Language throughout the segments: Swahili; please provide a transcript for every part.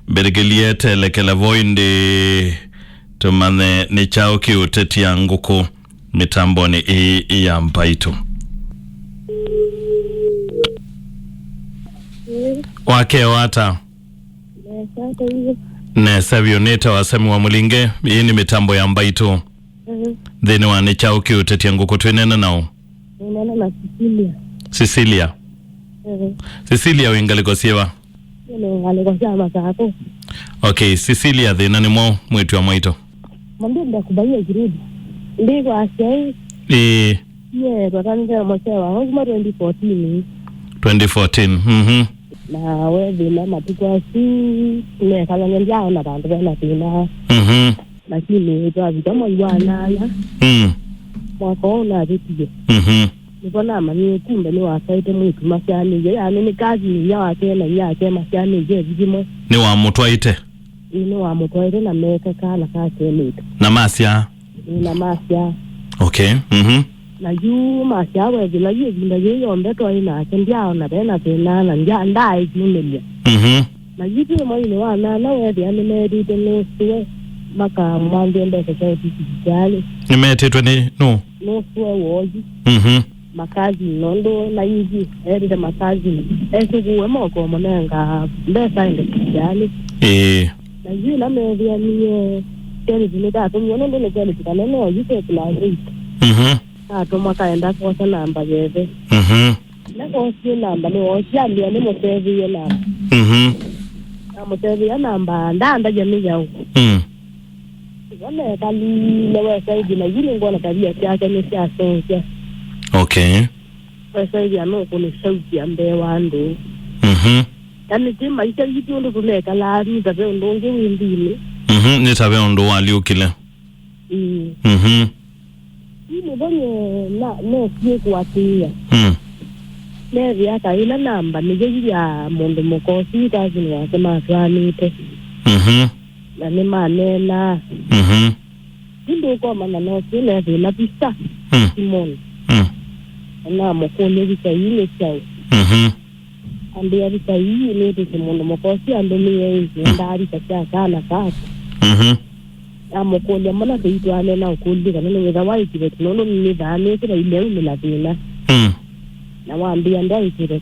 Bergeliet lekele voinde tumane ni chao kiuteti ya nguku mitamboni ya mpaito. Wake wata Nesavyo neta wasemi wa mulinge. Hii ni mitambo ya mbaito. Dhini wa ni chao kiuteti ya nguku tuinena nao. Nena na Cecilia. Cecilia. Cecilia wingaliko siewa. Wingaliko masako. Okay, Cecilia dhina ni mo mwitu wa mwaito. Mwambia nda kubaya jirudi. Ndiko asai. Watani kaya mwasewa. Honguma 2014. 2014. Na wewe na matuko asi. Kala njao na bandu na tina. Lakini ito avitomo iwana ya. Mwaka ona vitige. Nikona mani kumbe ni wasaite mwitu masiani je. Yani ni kazi ni ya wake na ya wake masiani je vijimo. Ni wa mutwaite? Ni wa mutwaite na meka kala kake mwitu. Na masia? Na masia. Okay. Na juu masia wewe la juu vinda je yombe to ina kendia na bena tena na nja ndai jumelia. Na juu mo ni wana na wewe yani medi tena suwe maka mwambie mbele kwa kijali. Ni metetwe ni no. No suwe woji. Makazi nondo na yiji eride makazi esikuwe moko monenga mbesa inde kijali. Na juu na mevi ya niye keli vinida tumyono ndo nekeli kitaneno yuse kilagri. Ato makaenda kwa sa namba jeve. Na kwa si namba ni wosiali ya ni motevi ya namba. Na motevi ya namba ndanda jamii ya huko. Wane kali lewe saidi na yili ngona tabia siake ni siake. Okay. Sasa hivi anoko ni sauti ya mbewa ndo. Yani tima ita yitu ndo kuleka la ni tabe ndo nge windini. Ni tabe ndo wali ukile. Ni bonye na no sie kuatia. Nevi aka ila namba ni jeji ya mondo mokosi kazi ni wake matwanite. Na ni manena. Ndio kwa maana no sile vile pista. Simon. Na mokole visa yile chao. Ambia visa yile tete mondo mokosi andele ndari kacha kana kaka. Mokole mana kitu ane na ukuli kana ni zawai kile nono ni dane kile ile la tena. Na waambia ndai kile.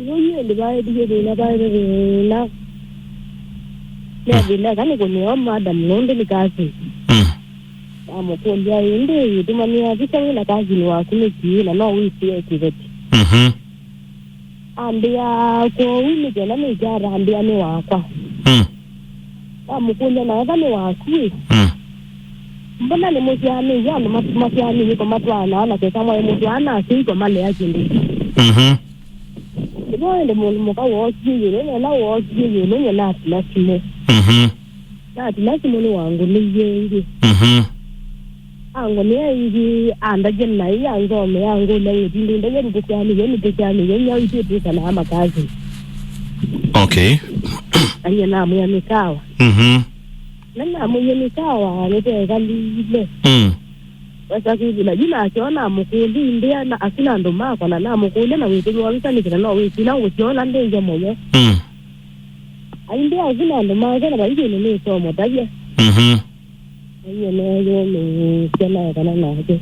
Yeye ndio bae dige na bae na. Na vile kana kunyo madam nondo ni kazi. Amokulia inde tumania visa na kazi ni wakumiki na no wisi ekiveti. Ambia ko wini jana ni jara ambia ni wakwa. Amokulia na gani wakui. Mbona ni msiani ya msiani ni kama twana na kama msiana si kama le yake ndi. Ndio ndio mmoja wao yule na wao yule na tunasimo. Na tunasimo ni wangu ni yeye. Ango ni yingi anda jenna yango me yango na yindi ndo yeni tekani yeni ya iti sana makazi. Okay. Anya na mu ya mikawa. Na mu ya mikawa lete galile. Sasa hivi na jina akiona mkundi ndia na asina ndo mako na mkundi na witu wawisa ni kana wisi na usiona ndenje moyo. Aindia azina ndo mako na baidi ni somo tabia. Hiyo leo ni sana kana naje.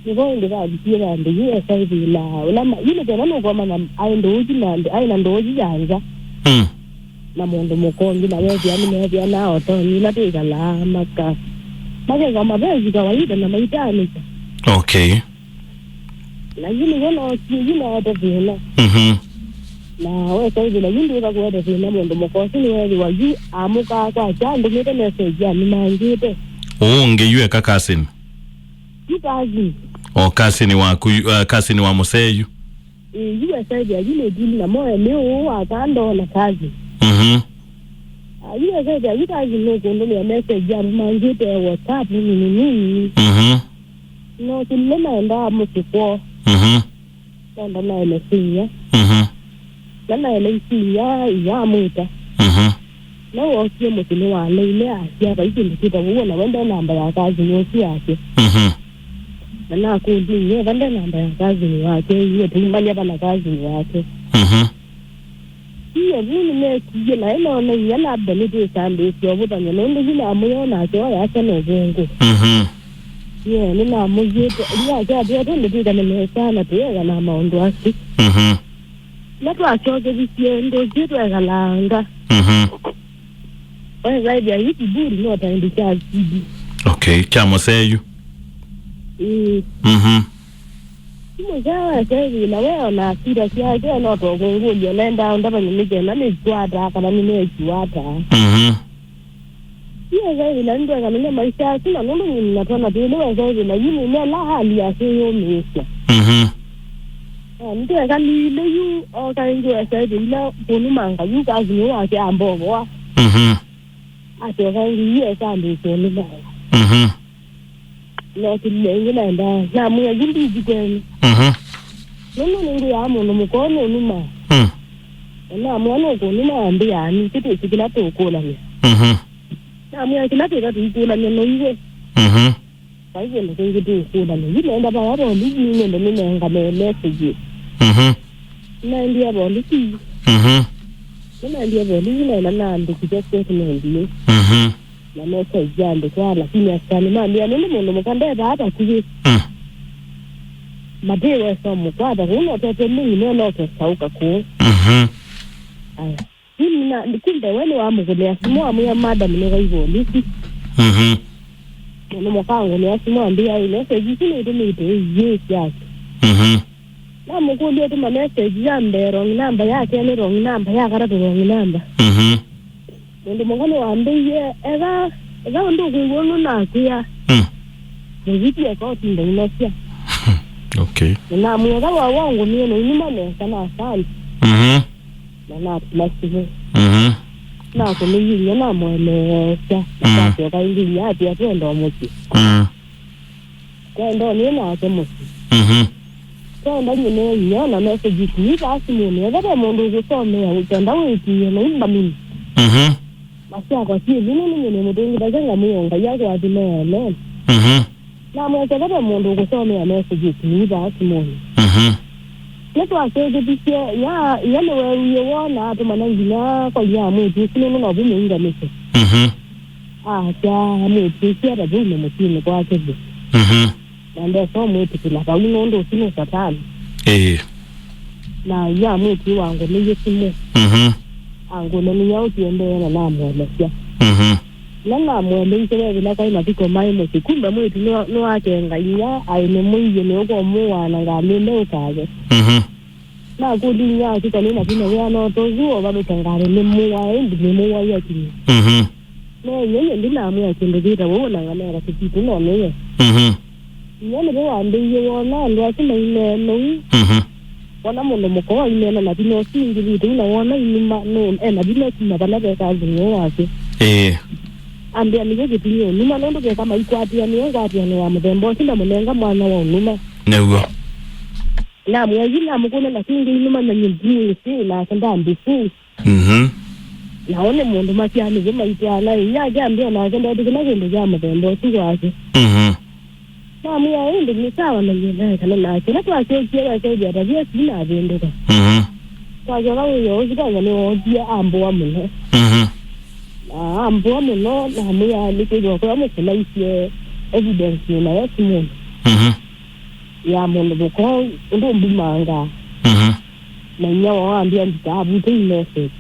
Ndio ndio ajira ndio sasa hivi la ulama yule tena no kwa maana aendo uji na aina ndo uji janja. Na mondo mokongi na wewe yani media nao to ni la tega la maka. Maana kama bezi kawaida na maitani. Okay. Lakini wala kijina hata vile. Na wewe sasa hivi na yindi kwa kwenda vile mondo mokosi ni wewe waji amuka kwa jando mete message ya mangite. Ngeyue kakasini. Kazi. Kasini wa kasini wa Moseyu. Yeye sasa yile dini na moyo leo akando na kazi. Yeye sasa yule kazi ndio ndio message ya mangite WhatsApp nini. No tunena nda msipo. Nda na ile na ile sinya ya muta. Na wote mtini wa ile asia baiti ndita uona wenda namba ya kazi ni yake. Na kundi ni wenda namba ya kazi ni yake, hiyo tumanya bana kazi ni yake. Iya mimi ne na ina na yana da ne da sande yo bu da ne ndo gina mu yo na so ya ta no gongo. Iya ni na mu je ya ga da da ne sana te ga na ma ndo asi. Na to acho ge bi ndo je to ga langa. Oya zaidi ya hiki buri no ataendea zibi. Okay, chamo seyu. Mjawa seyu na wewe na sira siaje no to gongo yo nenda ndaba ni mije na ni twata kana ni ne twata. Hiyo zaidi na ndio kana maisha sina ndio ni natona bila zaidi na yini ne la hali ya seyo mesa. Ndio kana ile yu o ka ndio zaidi ila bonu manga yu ka zini wa ke ambo. Ate gangi ye sande so ni ba. No tile ngi nda na mu ya gindi jikeni. Nunu ngi ya mu no mu ko no ni ma. Na mu no ko ni ma mbi ya ni tete sikila to ko la ni. Na mu ya kila te ka tu ko la ni no iwe. Ba ye no ngi tu ko la ni ni nda ba wa ro ni ni ne ni nga me message. Na ndia bo ni ti. Na ndia bo ni na ndo kujese ni. Na mesa jande kwa lakini asani mami anene mundo mukande baba kuyi madewe so mukwada uno tete mimi no to sauka ko aya mimi na ndikunde wene wa mugule asimo amu ya madam ne gaibo lisi no mukango ne asimo ambia ile se jisini ndo mite yes yake na mugule to message jande wrong number yake ni wrong number ya kara wrong number ndo mongone waambie ega ndo kungono na kuya nziti ya kwa tindo inasia okay na mwega wa wangu ni nyuma ne sana sana na plasive na ko ni na mwele cha na kwa ka ndi ya pia ndo mochi kwa ndo ni na kwa mochi kwa ndo ni ne na message ni basi ni ega ndo kusome ya utenda wiki na imba mimi Masia kwa si vile ni mudungi dajanga muyonga yako adime ne. Na mweze baba mundu kusome ya message ni ba simoni. Leto asege bisi ya yale wewe wona to manangina kwa ya mwetu sino no bu munga mese. Ja mwetu sia da bu mutini kwa kebe. Na ndio so mwetu kila kwa ndo sino satani. Na ya mwetu wangu ni yesimu. Ango na ni yao tiende na mwele sia. Na mwele ise bila kwa matiko mai mo sikumba mwetu no ake ngaiya aine mwije ne ko muwa na ngamele ukaje. Na kudi ya kitani na kina ya no tozuo bado tangare ni muwa ndi muwa ya kini. No yeye ndi na muwa kinde dita wo na ngana ra kitu no ne. Yeye ne wa ndi yo na ndo asema ile no. Wana mundo mko ile na bino singi vitu na wana inima no na bino kuna bana be kazi no wake ambia nije kitio nima ndo ke kama iko atia ni ngati ni wa mdembo sinda mlenga mwana wa numa newo na mwezi na mkona na singi nima na nyingi si na kanda mbifu naone mundo makiani kama itiana ya jambia na kanda dikina kende ya mdembo si wake na mimi ndi sawa na yeye kana na kila kwa sio kile sio ya tabia sina adendo kwa sababu yo zika ngani odia ambo amuno ambo amuno na mimi nikijua kwa msema isi evidence na yesu ya mundo boko ndo mbimanga na nyawa waambia nditabu tu message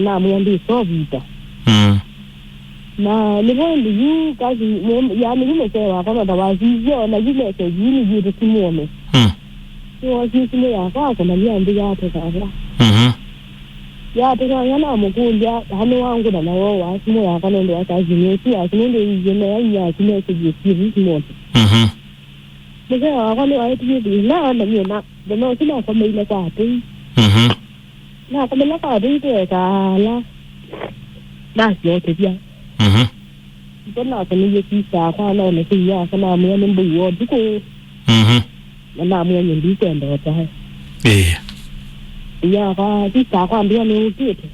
na mimi ndi so vita na nipo ndi kazi ya mimi kwa kama dawazi yo na yule ke yini jitu kimuone so sisi ya kwa kuna ndi ya to kaza ya to yana mukunja hano wangu na wao wasimo ya kana ndo kazi ni pia kinende yene ya kile kijisi moto mzee wa kana wa eti na mimi na ndio sina kama ile kwa tu na kama la kwa tu kala na sio tebia Bona kani kisa kwa na ne kiya kana mu ne mbu yo duko na mu ne ndi kwenda ta ya kwa kisa kwa ndio ne ukite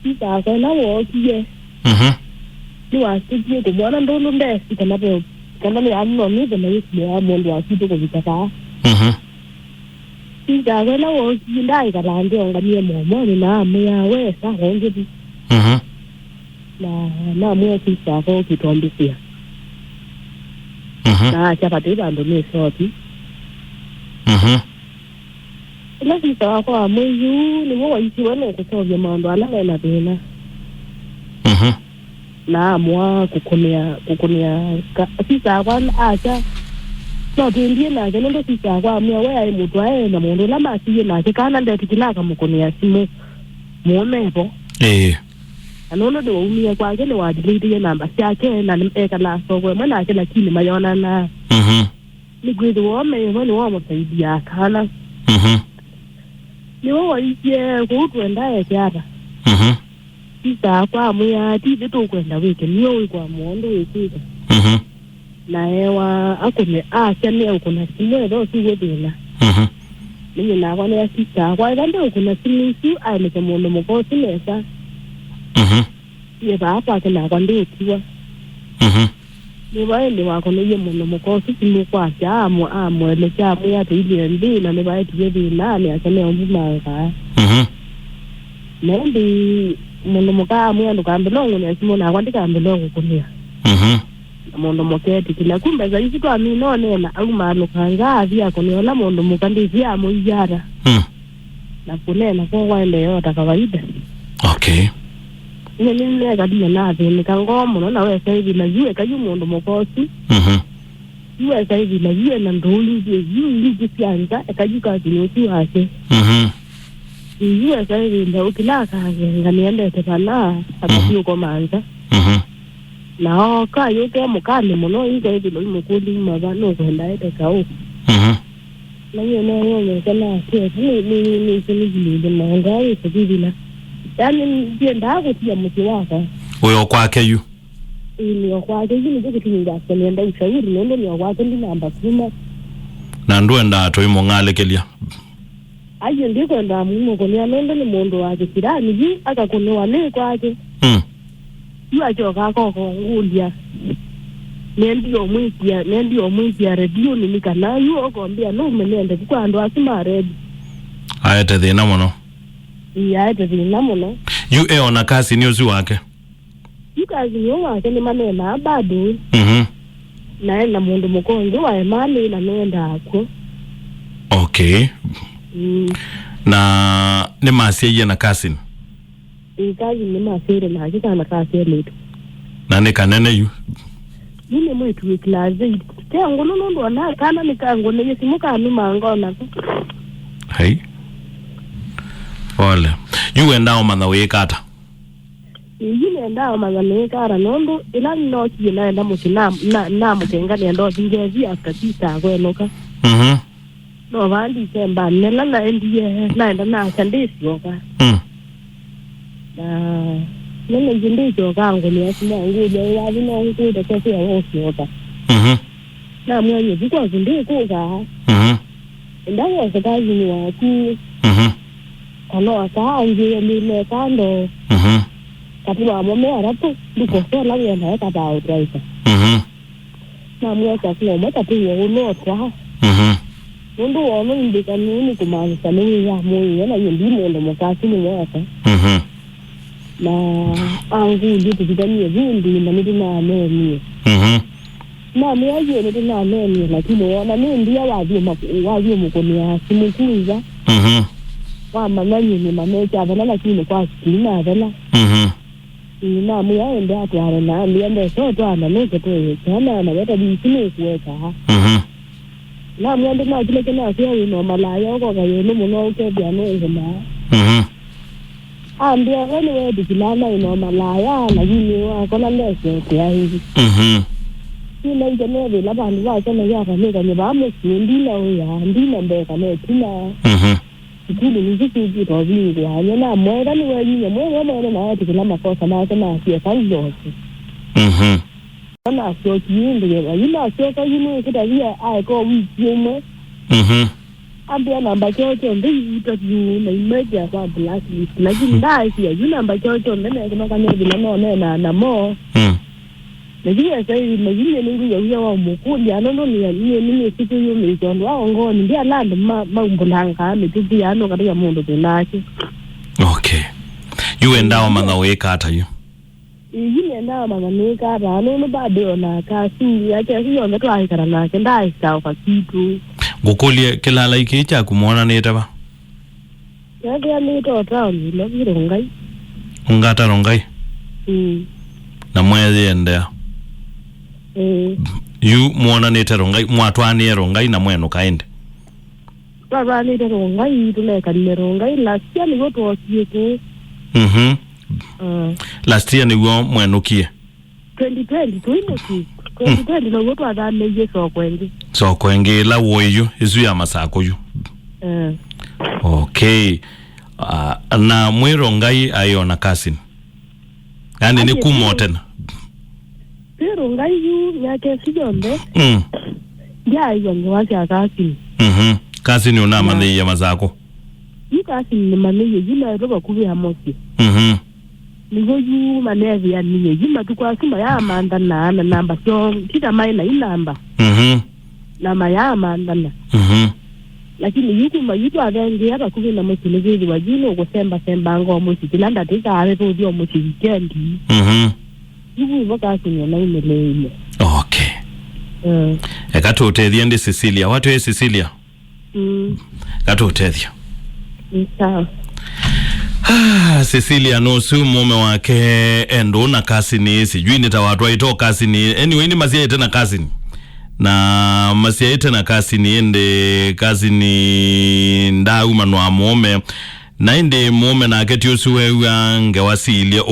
kisa kwa na wo kiye ni wa sije ko bona ndo ndo ndesi kana ne anno ni de ne ya mo ndo asitu ko vitaka Sisa kwela wo ndai kalandi ongamie momo ni na amia we sa honge na amia sisa ko kitombisia na chapati bando ni soti ila sisa ko amuyu ni wo isi wane kutovya mando ala na bena na amua kukunia sisa kwan acha no tindie na jeno sisa kwa amia we ai mutu ae na mundu la masiye na kana ndeti kilaka mukunia simu muonepo anono do umia kwa kile wa delete namba yake na nimeka la sokwe mwana kila kile mayona na ni gwido wame wani wa msaidia kana ni wa ije kuutwenda yake hapa sisa kwa amia tibe to kwenda wiki niyo kwa muondo wiki na ewa akune chane ukuna simu ndo siwe bila mimi na kwa ya sisa kwa ndo ukuna simu su aile mundo mukosi nesa ye baba kana kwa ndo kiwa ni baende wako ni mundo mukosi simu kwa amo le chamu ya tili ndi na ne bae tiye bila ni achane ombuma ka nembi mundo mukamu ya ndo kambelongo ni simu na kwa ndika kambelongo kunia mondo moketi kila kumbe za hizi kwa mino nena au maano kanga avia kuniola mondo mukandizia amuyara na kunena kwa waende yota kawaida okay nene kadia na vile kangomo na wewe sasa hivi najue kayu mondo mokosi yue sasa hivi najue na ndoli je yui kisianza kajuka kinoti wake yue sasa hivi ndio ukilaka nganiende tepana akapio kwa manza na ka yote mukali muno inga hivi ndio mukuli mabano kwenda ite kao na yeye kana ni ni mangai sivila yani ndiye ndago tia mti wako uyo kwake yu ni kwake hivi ndio kitinga kwenda ushauri ndio ni wako ndi namba kuma na ndwenda to imongale kelia aje ndiko ndo amumo konia nendo ni mondo wake kirani ji akakonewa ne kwake yua joka koko ngulia nendio mwizia redio ni nikana yu okombia no menende kwa ndo asima redio ayete thina muno ayete thina muno yu ona kasi ni uzi wake yu kasi ni wake ni manena bado na mundu mukonge wa emani na nenda ako okay na ni masie na kasi kazi ni masere na hakika na kasi letu na ni kanene yu yine mwetu wiklaze te ngono ndo na kana ni kango ne simuka ni mangona hey ole yu endao mana wekata yine endao mana wekara nondo ila no kina enda mutina na mutenga ndo ngezi akatisa kwenoka no vandi semba nela na ndiye na enda na chandisi yoka nene jindicho kangu ni asima nguja ila vina nguja kesi ya wosi yoka na mwenye zikuwa zindiko ka ndawo wakazi ni waki kano wakaangi ya lime kando katika wamomea rapo ndiko sola wena weka bao traisa na mwenye chakula mweta piwa unotwa mundu wano indika nini kumanisa nini ya mwenye yana yendimo ndo mokasi ni mweta na angu ndiye kidani vindi na ndio na nene na mwaje ndio na nene lakini wana mimi ndio wavyo mkonia simukuza wa manani ni mamecha bana lakini kwa sikina bana na mwaende atwara na ndiende soto ana neke to sana na wata bisini kuweka na mwende na kile kana sio no malaya ko ga yeno muno ukebya no ngoma ndio wale wewe dikilana ino malaya lakini wako na lese kwa hivi kila ndio ndio la bandu wa sana ya kama kama bamu ndina ya ndina mbeka na tuna kile ni kitu kitu vingi ya na mwenda ni wewe ni mwe na dikilana makosa na kama sio kanzo na sio kiindi ya ina sio kwa yini kitabia ai kwa wiki mwe ambia namba chocho ndio itaji na imeja kwa blacklist lakini ndai ya yule namba chocho ndio kama kama vile naona na mo Najua sasa hivi majini ningu ya wa mukundi anono ni siku hiyo mizondo wao ngoni ndia lando maumbulanga mitupi ano katika mundu tunaki. Okay. You endao mangaweka hata yu. Yini endao mangaweka hata anono bado na kasi yake hiyo ngetu aikara na kenda aikao kwa kitu. Gukulie kilala ikicha kumuona neta ba? Yake ya nito otao ni rongai. Ungata rongai? Na mwezi endea? Yu muona neta rongai, mwatuani rongai na mwenu kaende? Baba neta rongai, tuneka nile rongai, last year ni goto wasieko. Last year ni mwenu kie? 2020, 2020 na goto adane ye soko engi la woyu, izu ya masako yu. Okay. Na mwe rongai ayo na kasini? Yani ni kumotena? Rongai yu nyake sijombe. Ya yonge wasi ya kasini. Kasini unama ni ya mazako? Yu kasini ni maniye jima roba kubi ya mosi. Nigo yu manevi ya niye jima tukwa suma ya amanda na namba so kita maina inamba. Nama ya amanda na. Lakini yuku mayutu avengi hapa kubi na mosi nigizi wajini uko semba ngo mosi kilanda tika hareto dio mosi wikendi. Yuku kasini na imele. Okay. Kato utedhia ndi Cecilia. Watu ye Cecilia? Kato utedhia. Sawa. Cecilia nusu mume wake endo na kasini sijui nitawatwa ito kasini anyway ni masia ite na kasini na masia ite na kasini ende kasini nda umanwa mume na ende mume na aketi usuwe uange wasilia